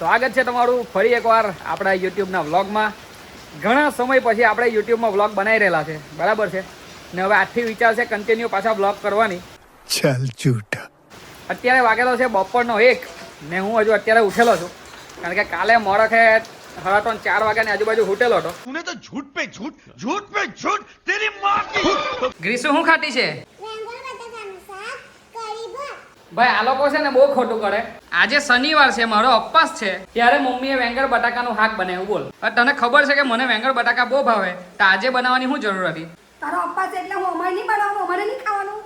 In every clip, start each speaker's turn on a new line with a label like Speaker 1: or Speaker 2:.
Speaker 1: સ્વાગત છે તમારું ફરી એકવાર આપણા યુટ્યુબના વ્લોગમાં. ઘણા સમય પછી આપણે યુટ્યુબમાં વ્લોગ બનાવી રહેલા છે, બરાબર છે ને. હવે આજથી વિચાર છે કન્ટિન્યુ પાછા વ્લોગ કરવાની.
Speaker 2: ચાલ જૂઠા.
Speaker 1: અત્યારે વાગેલો છે બપોરનો 1 ને હું હજુ અત્યારે ઉઠેલો છું, કારણ કે કાલે મોડકે 3:30-4 વાગ્યાની આજુબાજુ ઉઠેલો હતો.
Speaker 2: तूने तो झूठ पे झूठ तेरी माँ की.
Speaker 1: ગ્રીસુ શું ખાતી છે ભાઈ? આ લોકો છે ને બહુ ખોટું કરે. આજે શનિવાર છે, મારો ઉપવાસ છે, ત્યારે મમ્મીએ વેંગણ બટાકાનું શાક બનાવ્યું. બોલ, તને ખબર છે કે મને વેંગણ બટાકા બહુ ભાવે, તો આજે બનાવવાની શું જરૂર હતી?
Speaker 3: તારો ઉપવાસ એટલે હું અમારે નહીં બનાવવાનું, અમારે નહીં ખાવાનું.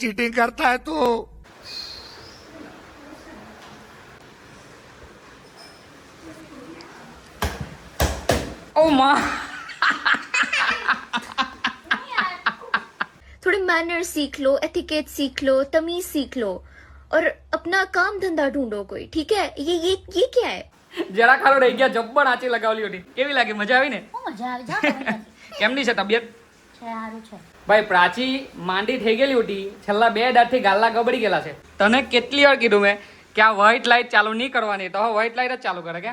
Speaker 2: चीटिंग करता है तू.
Speaker 1: ઓ માં,
Speaker 4: थोड़े मैनर सीख लो, एथिकेट सीख लो, तमीज सीख लो और अपना काम धंधा ढूंढो कोई, ठीक है? ये क्या है?
Speaker 1: જરા ખારો રહી ગયા, જબ્બર આંચી લગાવલી હતી. કેવી લાગી? મજા આવી ને?
Speaker 3: મજા આવી જા.
Speaker 1: કેમની છે તબિયત?
Speaker 3: સારું છે.
Speaker 1: ભાઈ પ્રાચી માંડી થઈ ગયેલી હતી, છેલ્લા 2 દાંતથી ગાલ્લા ગબડી ગયેલા છે. તને કેટલી વાર કીધું મેં કે આ વ્હાઈટ લાઈટ ચાલુ નહીં કરવાની, તો હવે વ્હાઈટ લાઈટ જ ચાલુ કરે કે?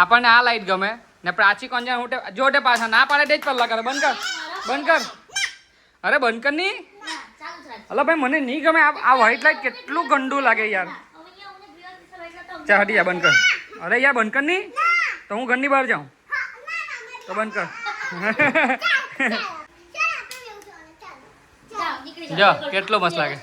Speaker 1: આપણને આ લાઈટ ગમે ને પ્રાચી કોંજા હું જોટે પાછા ના પાડે તે જ પલ્લા કરે. બંધ કર. અરે બંધ કર ની. અલા ભાઈ મને નહીં ગમે આ વ્હાઈટ લાઈટ, કેટલું ગંદુ લાગે યાર. ચા હટી જા, બંધ કર. અરે યાર બંધ કર ની, તો હું ઘરની બહાર જાઉં તો બંધ કર. જો કેટલો મસ્ત લાગે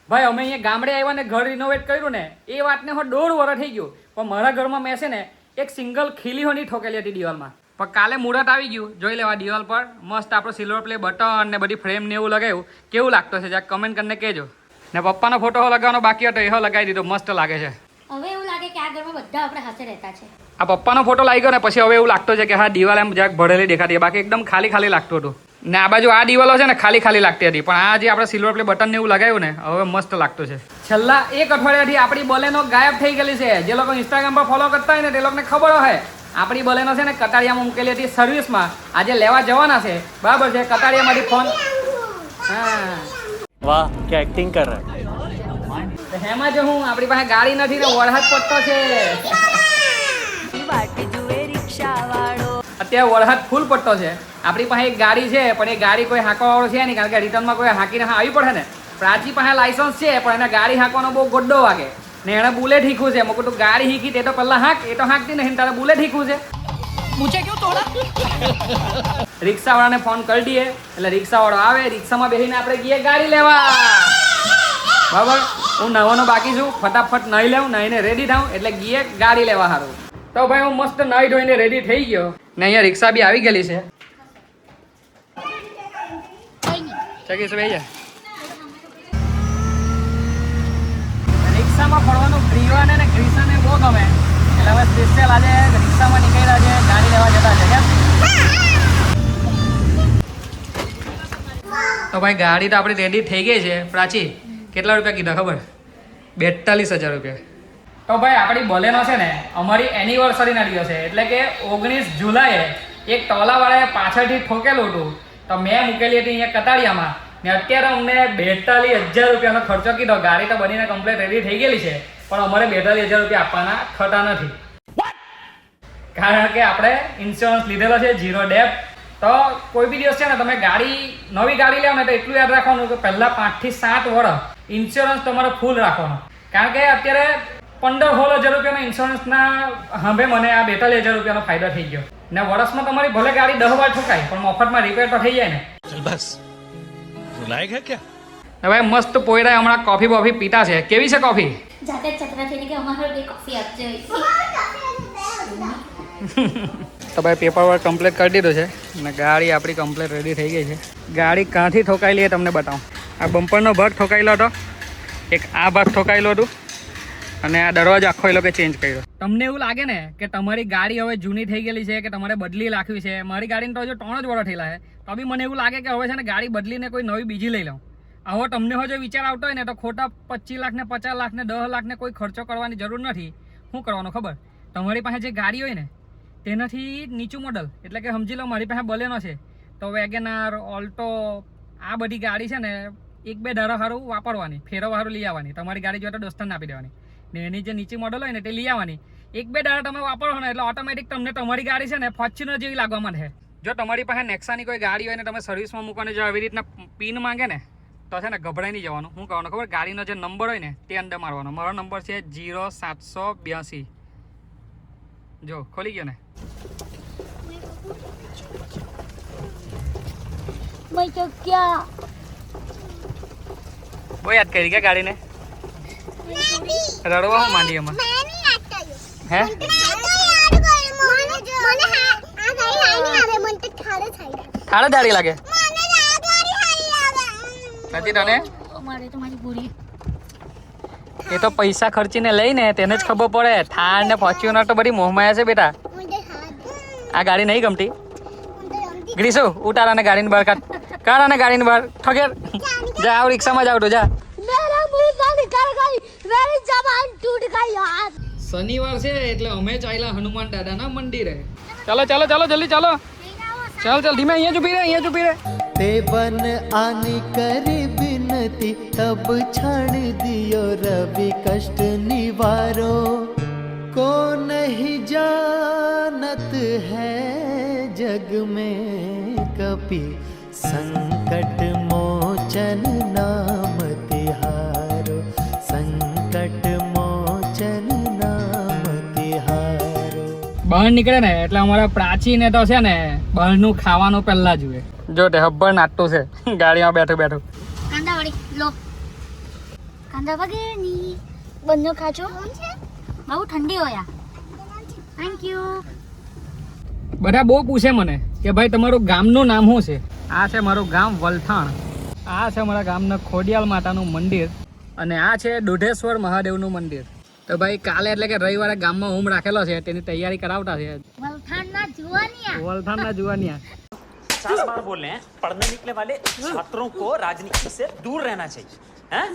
Speaker 1: ભાઈ. અમે અહીંયા ગામડે આવ્યા ને ઘર રિનોવેટ કર્યું ને, એ વાતને હો 1.5 વર્ષ થઈ ગયું, પણ મારા ઘરમાં મેં છે ને એક સિંગલ ખીલી હોની ઠોકેલી હતી દિવાલમાં. પણ કાલે મુહૂર્ત આવી ગયું, જોઈ લેવા દિવાલ પર મસ્ત આપણો સિલ્વર પ્લે બટન ને બધી ફ્રેમ ને એવું લગાવ્યું. કેવું લાગતું છે જરાક કમેન્ટ કરીને કહેજો. ને પપ્પાનો ફોટો લગાવવાનો બાકી હતો, એ લગાવી દીધો, મસ્ત લાગે છે.
Speaker 3: હવે એવું લાગે કે આ ઘરમાં બધા આપણે હાથે રહેતા છે.
Speaker 1: આ પપ્પાનો ફોટો લાગી ગયો ને પછી હવે એવું લાગતો છે કે હા દિવાલ એમ જરાક ભરેલી દેખાતી, બાકી એકદમ ખાલી લાગતું હતું. ને આ બાજુ આ દિવાલો છે ને ખાલી લાગતી હતી, પણ આ જે આપણે સિલ્વર પ્લે બટન ને એવું લગાવ્યું ને હવે મસ્ત લાગતું છે. છેલ્લા 1 અઠવાડિયાથી આપણી બલેનો ગાયબ થઈ ગયેલી છે. જે લોકો ઇન્સ્ટાગ્રામ પર ફોલો કરતા હોય ને તે લોકોને ખબર હોય, આપણી બલેનો છે ને કટારિયામાં મૂકેલી હતી સર્વિસમાં. આજે લેવા જવાના છે, બરાબર છે. કટારિયામાંથી ફોન, હા
Speaker 5: વાહ क्या एक्टिंग कर रहा है.
Speaker 1: હેમાં જો હું આપણી પાસે ગાડી નથી ને વરસાદ પડતો છે. અત્યારે વરસાદ ફૂલ પડતો છે. આપણી પાસે એક ગાડી છે, પણ એ ગાડી કોઈ હાંકવા વાળો છે નહીં, કારણ કે રિટર્નમાં કોઈ હાંકીને આવી પડે ને. પ્રાચી પાસે લાયસન્સ છે, પણ એને ગાડી હાંકવાનો બહુ ગોડ્ડો વાગે ને. એને બુલેટ શીખવું છે. મેં તું ગાડી શીખી તે તો પહેલા હાંક, એ તો હાંકતી નહીં, તારે બુલેટ શીખવું છે. રિક્ષાવાળાને ફોન કરી દઈએ એટલે રિક્ષાવાળો આવે, રિક્ષામાં બેસીને આપણે ગઈએ ગાડી લેવા. બરાબર, હું નવાનો બાકી છું, ફટાફટ નાહી લઉં, નાહીને રેડી થાઉં એટલે ગઈએ ગાડી લેવા સારું. તો ભાઈ હું મસ્ત નાહી ધોઈને રેડી થઈ ગયો ને અહીંયા રિક્ષા બી આવી ગયેલી છે. ચકીશ ભાઈ રિક્ષામાં ફરવાનું પ્રિયાને ને ગ્રીસાને બહુ ગમે, એટલે હવે સ્પેશિયલ આજે રિક્ષામાં નીકળ્યા છે, ગાડી લેવા જતા છે કેમ. તો ભાઈ ગાડી તો આપણી રેડી થઈ ગઈ છે. પ્રાચી કેટલા રૂપિયા કીધા ખબર? 42,000 રૂપિયા. તો ભાઈ આપણી બલેનો છે ને અમારી એનિવર્સરીના દિવસે એટલે કે 19 જુલાઈએ એક ટોલાવાળાએ પાછળથી ઠોકેલું હતું, તો મેં મૂકેલી હતી અહીંયા કતાડિયામાં ને. અત્યારે અમને 42,000 રૂપિયાનો ખર્ચો કીધો. ગાડી તો બનીને કમ્પ્લીટ રેડી થઈ ગયેલી છે, પણ અમારે 42,000 રૂપિયા આપવાના થતા નથી, કારણ કે આપણે ઇન્સ્યોરન્સ લીધેલો છે 0 ડેપ. તો કોઈ બી દિવસ છે ને તમે નવી ગાડી લેવો ને તો એટલું યાદ રાખવાનું કે પહેલાં 5 થી 7 વર્ષ ઇન્સ્યોરન્સ તમારે ફૂલ રાખવાનો, કારણ કે અત્યારે 15-16,000 રૂપિયાના ઇન્સ્યોરન્સના હવે મને આ 42,000 રૂપિયાનો ફાયદો થઈ ગયો ને. વર્ષમાં તમારી ભલે ગાડી 10 વાર ઠોકાય પણ મફતમાં રિપેર તો થઈ જાય ને.
Speaker 2: बस रुलाएगा क्या.
Speaker 1: હવે મસ્ત પોયરા હમણાં કોફી બોફી પીતા છે. કેવી છે કોફી?
Speaker 3: જાતે જ ચતરા થઈને કે અમારે બે કોફી આપજો.
Speaker 1: તો ભાઈ પેપર વર્ક કમ્પ્લીટ કરી દીધું છે અને ગાડી આપણી કમ્પ્લીટ રેડી થઈ ગઈ છે. ગાડી ક્યાંથી ઠોકાયેલી એ તમને બતાવું. આ બમ્પરનો ભાગ ઠોકાયેલો હતો, એક આ ભાગ ઠોકાયેલો હતું અને આ દરવાજો આખો એ લોકો ચેન્જ કર્યો. તમને એવું લાગે ને કે તમારી ગાડી હવે જૂની થઈ ગયેલી છે કે તમારે બદલી નાખવી છે? મારી ગાડીને તો હજુ 3 જ વર્ષ થયેલા છે, તો બી મને એવું લાગે કે હવે છે ને ગાડી બદલીને કોઈ નવી બીજી લઈ લઉં. હવે તમને જો વિચાર આવતો હોય ને તો ખોટા 25 લાખ ને 50 લાખ ને 10 લાખ ને કોઈ ખર્ચો કરવાની જરૂર નથી. શું કરવાનું ખબર? તમારી પાસે જે ગાડી હોય ને તેનાથી નીચું મોડલ, એટલે કે સમજી લો મારી પાસે બલેનો છે તો વેગેનાર, ઓલ્ટો, આ બધી ગાડી છે ને એક બે ધારા સારું વાપરવાની, ફેરવા સારું લઈ આવવાની, તમારી ગાડી જોઈએ તો દોસ્તારને આપી દેવાની, ને એની જે નીચી મોડલ હોય ને તે લઈ આવવાની. એક બે ધારા તમે વાપરો ને એટલે ઓટોમેટિક તમને તમારી ગાડી છે ને ફોર્ચ્યુનર જેવી લાગવા માંડે. જો તમારી પાસે નેક્સાની કોઈ ગાડી હોય ને તમે સર્વિસમાં મૂકવાની જો આવી રીતના પિન માંગે ને તો છે ને ગભરાઈ નહીં જવાનું. શું કરવાનું ખબર, ગાડીનો જે નંબર હોય ને તે અંદર મારવાનો. મારો નંબર છે 0782. જો ખોલી ગયો ને.
Speaker 3: ભાઈ તો ક્યાં
Speaker 1: બહુ યાદ કરી કે ગાડીને રડવા હું માંડી એમાં હે ખાડે દાડી લાગે નથી તને.
Speaker 3: મારે તો મારી પૂરી
Speaker 1: એ તો પૈસા ખર્ચીને લઈને તેને જ ખબર પડે. થાર ને ફોર્ચ્યુનર તો બધી મોહમાયા છે બેટા. આ ગાડી નહીં ગમતી. ગ્રીસુ ઉતાર અને ગાડીની બહાર કાઢ, કાઢ અને ગાડીની બહાર ઠગેર. જા આવ રિક્ષામાં જાવ તો જા. શનિવાર છે એટલે અમે ચાલ્યા હનુમાન દાદાના મંદિરે. ચાલો ચાલો ચાલો જલ્દી ચાલો. ચાલ ચાલ ધીમે અહીંયા જ ઊભી રહે, અહીંયા જ ઊભી રહે.
Speaker 6: ते बन आनी करी बिनती तब क्षण दियो रवि कष्ट निवारो को नहीं जानत है जग में कपि संकट मोचन नाम तिहारो संकट मोचन नाम तिहारो.
Speaker 1: બહાર નીકળે ને એટલે અમારા પ્રાચીને તો છે ને બહારનું ખાવાનું પહેલા જોઈએ. જો તે હબ્બર નાટતું છે ગાડીમાં બેઠું બેઠું.
Speaker 3: કાંદા વાળી લો, કાંદા વગેરેની બંને ખાજો. બહુ ઠંડી હોય. Thank you.
Speaker 1: બધા બહુ પૂછે મને કે ભાઈ તમારું ગામનું નામ શું છે. આ છે મારું ગામ વલથાણ. આ છે મારા ગામના ખોડિયાલ માતાનું મંદિર અને આ છે દોઢેશ્વર મહાદેવનું મંદિર. તો ભાઈ કાલે એટલે કે રવિવારે ગામમાં હોમ રાખેલો છે તેની તૈયારી કરાવતા છે.
Speaker 3: વલથાણના જુવાનિયા.
Speaker 1: વલથાણના જુવાનિયા.
Speaker 5: 50 बार बोल रहे हैं पढ़ने निकले वाले छात्रों को राजनीति से दूर रहना चाहिए हैं?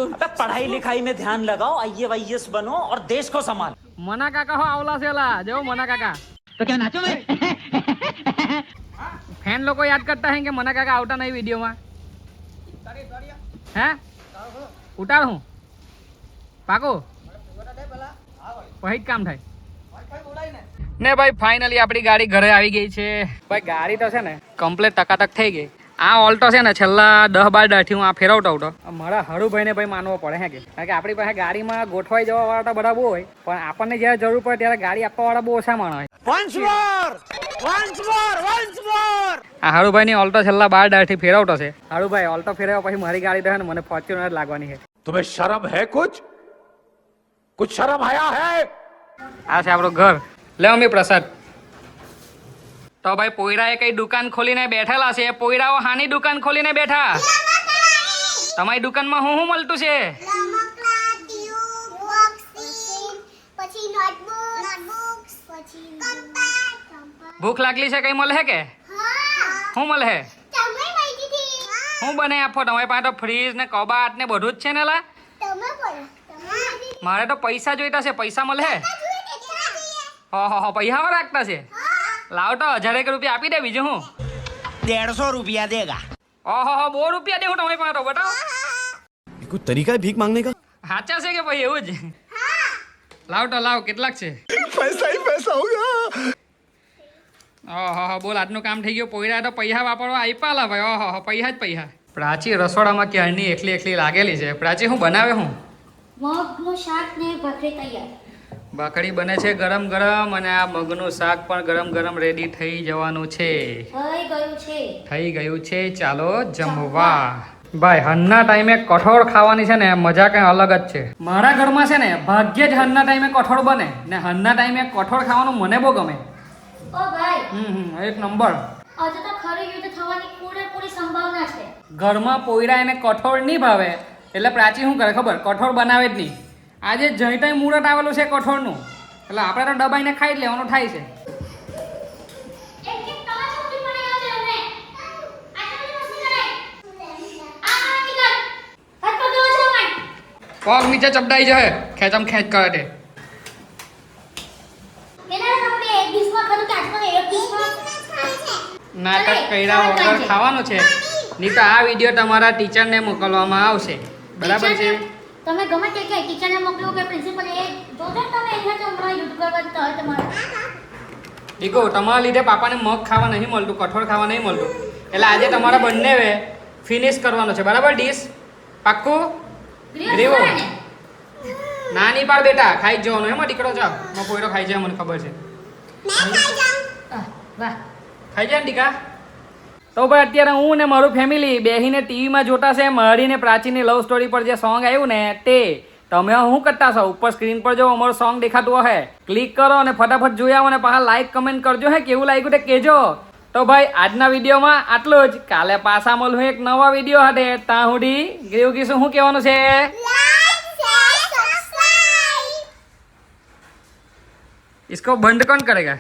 Speaker 5: अबे पढ़ाई लिखाई में ध्यान लगाओ, IAS बनो और देश को संभालो.
Speaker 1: મના કાકા હો આવલા છે લા. જો મના કાકા
Speaker 2: तो क्या नाचो मैं
Speaker 1: ફેન લોકો યાદ કરતા હે કે મના કાકા આવતા નહીં વિડીયોમાં. હે ઉતાર હું પાકો પછી જ કામ થાય ને. ભાઈ ફાઇનલી આપણી ગાડી ઘરે આવી ગઈ છે. ભાઈ ગાડી તો છે ને કમ્પ્લીટ ટકાટક થઈ ગઈ. આ ઓલ્ટો છે ને છેલ્લા 10-12 દાથી હું આ ફેરવતો હતો. મારા હરુભાઈને ભાઈ માનવો પડે હે કે કારણ કે આપણી પાસે ગાડીમાં ગોઠવાઈ જવા વાળા તો બધા બહુ હોય પણ આપણને જ્યારે જરૂર પડે ત્યારે ગાડી આપવા વાળા બહુ ઓછા માણસ હોય. આ હરુભાઈની ઓલ્ટો છેલ્લા 12 દાથી ફેરવતો છે. હરુભાઈ ઓલ્ટો ફેરવ્યા પછી મારી ગાડી તો છે ને મને ફોર્ચ્યુનર લાગવાની છે.
Speaker 2: तुम्हें शर्म है कुछ शर्म आया है.
Speaker 1: આ છે આપણું ઘર. લે મમ્મી પ્રસાદ. તો ભાઈ પોયરાએ કઈ દુકાન ખોલીને બેઠેલા છે. પોયરાઓ હાની દુકાન ખોલીને બેઠા? તમારી દુકાનમાં શું શું મળતું છે? ભૂખ લાગલી છે કઈ મળે કે શું મળે? શું બને આપો તમારી પાસે? તો ફ્રીજ ને કબાટ ને બધું જ છે ને લા. મારે તો પૈસા જોઈતા છે. પૈસા મળે? પૈસા રાખતા છે. લાવ તો 1000 રૂપિયા આપી દે. બીજું હું
Speaker 6: 150 रुपया देगा.
Speaker 1: ઓહો બહુ રૂપિયા દેવું તમારી પાસે તો બતાવો.
Speaker 2: कोई तरीका है भीख मांगने का?
Speaker 1: સાચા છે કે ભાઈ એવું જ? લાવ તો લાવ. કેટલાક છે?
Speaker 2: पैसा ही पैसा होगा.
Speaker 1: ઓહો બોલ આજનું કામ થઈ ગયું. પોયરા તો પૈસા વાપરવા આપ્યા લા ભાઈ. ઓહો પૈસા જ પૈસા. પ્રાચી રસોડામાં ક્યારની એકલી લાગેલી છે. પ્રાચી હું બનાવે હું?
Speaker 3: મગનું શાક ને ભાખરી તૈયાર.
Speaker 1: ભાખરી બને છે ગરમ ગરમ અને આ મગનું શાક પણ ગરમ ગરમ રેડી થઈ જવાનું છે. થઈ ગયું છે. ચાલો જમવા. ભાઈ હનના ટાઈમે કઠોળ ખાવાની છે ને મજા કંઈ અલગ જ છે. મારા ઘરમાં છે ને ભાગ્યે જ હનના ટાઈમે કઠોળ બને ને હનના ટાઈમે કઠોળ ખાવાનું મને બહુ ગમે.
Speaker 3: ઓ ભાઈ
Speaker 1: એક નંબર.
Speaker 3: આજે તો ખરી યુદ્ધ થવાની પૂરેપૂરી સંભાવના છે.
Speaker 1: ઘરમાં પોયરા એને કઠોળ નહીં ભાવે એટલે પ્રાચી શું કરે ખબર? કઠોળ બનાવે જ નહીં. આજે જઈ તઈ મુહૂર્ત આવેલું છે કઠોળનું એટલે આપણે તો દબાઈને ખાઈ જ લેવાનું થાય છે. પગ નીચે ચપડાઈ જાય ખેંચમ ખેંચ કરે તે. નાટક કર્યા વગર ખાવાનું છે. નહીં તો આ વિડીયો તમારા ટીચરને મોકલવામાં આવશે બરાબર છે.
Speaker 3: તમે ગમે તે કે ટીચરને મોકલો કે પ્રિન્સિપલ એ જોજો ને તમે અહીંયા તો હમણાં યુટ્યુબ કરવા તો હોય તમારે.
Speaker 1: દીકો તમારા લીધે પાપાને મગ ખાવા નહીં મળતું, કઠોળ ખાવા નહીં મળતું, એટલે આજે તમારા બંને ફિનિશ કરવાનો છે બરાબર ડીશ? પાક્કું? ગ્રીવો નાની પાડ બેટા, ખાઈ જ જવાનું એમાં દીકરો જાવ માં પોયરો ખાઈ જાય મને ખબર છે.
Speaker 3: વાહ
Speaker 1: ખાઈ જાય ને દીકા? તો ભાઈ અત્યારે હું ને મારું ફેમિલી બેસીને ટીવીમાં જોતા છે મારી ને પ્રાચીની લવ સ્ટોરી પર જે સોંગ આવ્યું ને તે. તમે શું કરતા છો? ઉપર સ્ક્રીન પર જો અમારું સોંગ દેખાતું હશે, ક્લિક કરો અને ફટાફટ જોઈ આવો અને પાછા લાઈક કમેન્ટ કરજો હે, કેવું લાગ્યું તે કહેજો. તો ભાઈ આજના વિડીયોમાં આટલું જ. કાલે પાછા મળું એક નવા વિડીયો સાથે. ત્યાં સુધી ગ્રીવ કીશું શું કહેવાનું છે? इसको बंद कौन करेगा?